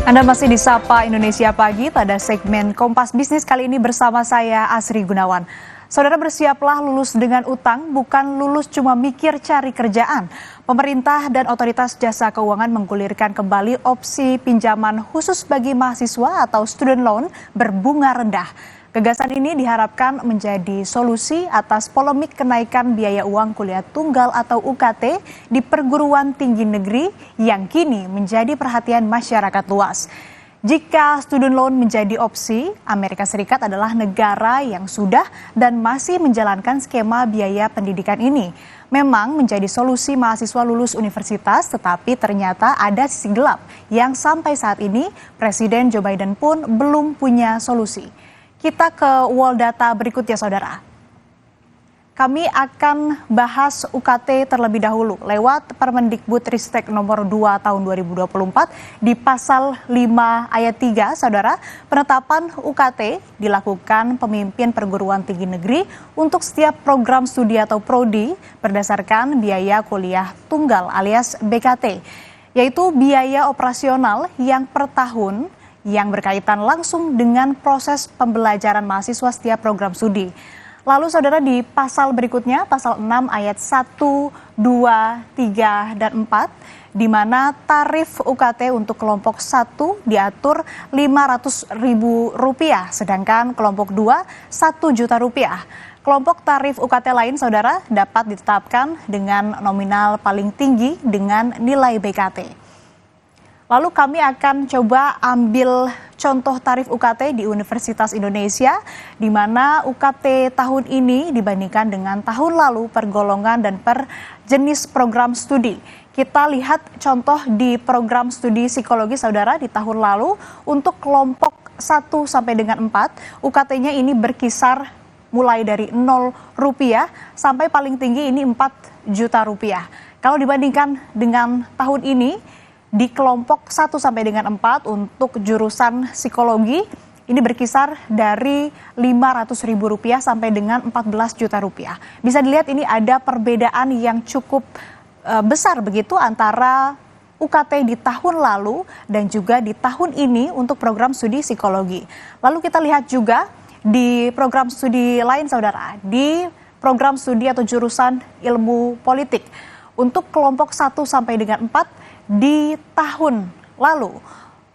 Anda masih di Sapa Indonesia Pagi pada segmen Kompas Bisnis kali ini bersama saya Asri Gunawan. Saudara, bersiaplah lulus dengan utang, bukan lulus cuma mikir cari kerjaan. Pemerintah dan otoritas jasa keuangan menggulirkan kembali opsi pinjaman khusus bagi mahasiswa atau student loan berbunga rendah. Gagasan ini diharapkan menjadi solusi atas polemik kenaikan biaya uang kuliah tunggal atau UKT di perguruan tinggi negeri yang kini menjadi perhatian masyarakat luas. Jika student loan menjadi opsi, Amerika Serikat adalah negara yang sudah dan masih menjalankan skema biaya pendidikan ini. Memang menjadi solusi mahasiswa lulus universitas, tetapi ternyata ada sisi gelap yang sampai saat ini Presiden Joe Biden pun belum punya solusi. Kita ke wall data berikutnya, saudara. Kami akan bahas UKT terlebih dahulu lewat Permendikbudristek nomor 2 tahun 2024 di pasal 5 ayat 3, saudara. Penetapan UKT dilakukan pemimpin perguruan tinggi negeri untuk setiap program studi atau prodi berdasarkan biaya kuliah tunggal alias BKT, yaitu biaya operasional yang per tahun yang berkaitan langsung dengan proses pembelajaran mahasiswa setiap program studi. Lalu saudara, di pasal berikutnya, pasal 6 ayat 1, 2, 3, dan 4, di mana tarif UKT untuk kelompok 1 diatur Rp500.000, sedangkan kelompok 2 Rp1.000.000. Kelompok tarif UKT lain, saudara, dapat ditetapkan dengan nominal paling tinggi dengan nilai BKT. Lalu kami akan coba ambil contoh tarif UKT di Universitas Indonesia, di mana UKT tahun ini dibandingkan dengan tahun lalu per golongan dan per jenis program studi. Kita lihat contoh di program studi psikologi, saudara, di tahun lalu untuk kelompok 1 sampai dengan 4, UKT-nya ini berkisar mulai dari Rp0 sampai paling tinggi ini Rp4.000.000. Kalau dibandingkan dengan tahun ini, di kelompok 1 sampai dengan 4 untuk jurusan psikologi ini berkisar dari Rp500.000 sampai dengan Rp14.000.000. Bisa dilihat ini ada perbedaan yang cukup besar begitu antara UKT di tahun lalu dan juga di tahun ini untuk program studi psikologi. Lalu kita lihat juga di program studi lain, saudara, di program studi atau jurusan ilmu politik. Untuk kelompok 1 sampai dengan 4 di tahun lalu,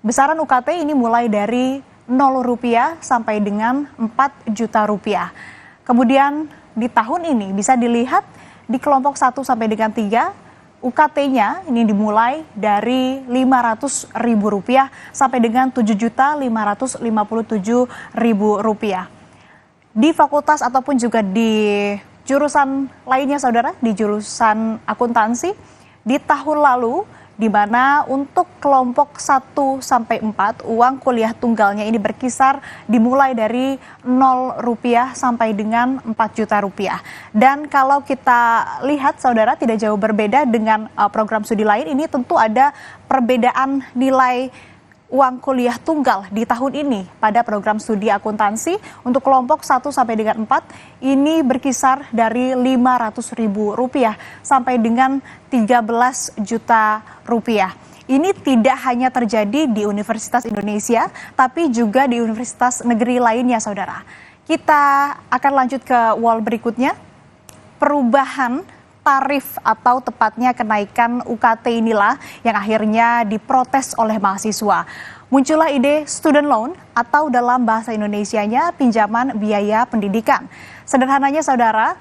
besaran UKT ini mulai dari Rp0 sampai dengan Rp4.000.000. Kemudian di tahun ini bisa dilihat di kelompok 1 sampai dengan 3, UKT-nya ini dimulai dari Rp500.000 sampai dengan Rp7.557.000. Di fakultas ataupun juga di jurusan lainnya, saudara, di jurusan akuntansi, di tahun lalu, di mana untuk kelompok 1 sampai 4 uang kuliah tunggalnya ini berkisar dimulai dari Rp0 sampai dengan Rp4.000.000. Dan kalau kita lihat, saudara, tidak jauh berbeda dengan program studi lain, ini tentu ada perbedaan nilai uang kuliah tunggal di tahun ini pada program studi akuntansi untuk kelompok 1 sampai dengan 4 ini berkisar dari Rp500.000 sampai dengan Rp13.000.000. Ini tidak hanya terjadi di Universitas Indonesia, tapi juga di universitas negeri lainnya, saudara. Kita akan lanjut ke wall berikutnya. Perubahan tarif atau tepatnya kenaikan UKT inilah yang akhirnya diprotes oleh mahasiswa. Muncullah ide student loan atau dalam bahasa Indonesianya pinjaman biaya pendidikan. Sederhananya, saudara,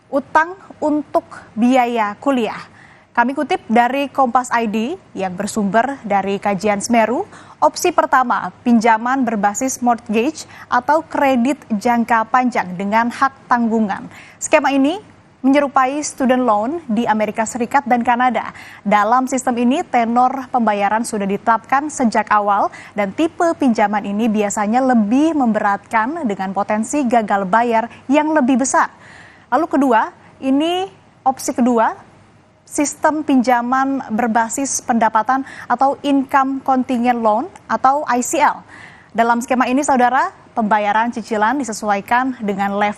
utang untuk biaya kuliah. Kami kutip dari Kompas ID yang bersumber dari kajian Semeru. Opsi pertama, pinjaman berbasis mortgage atau kredit jangka panjang dengan hak tanggungan. Skema ini menyerupai student loan di Amerika Serikat dan Kanada. Dalam sistem ini, tenor pembayaran sudah ditetapkan sejak awal dan tipe pinjaman ini biasanya lebih memberatkan dengan potensi gagal bayar yang lebih besar. Lalu kedua, ini opsi kedua, sistem pinjaman berbasis pendapatan atau income contingent loan atau ICL. Dalam skema ini, saudara, pembayaran cicilan disesuaikan dengan level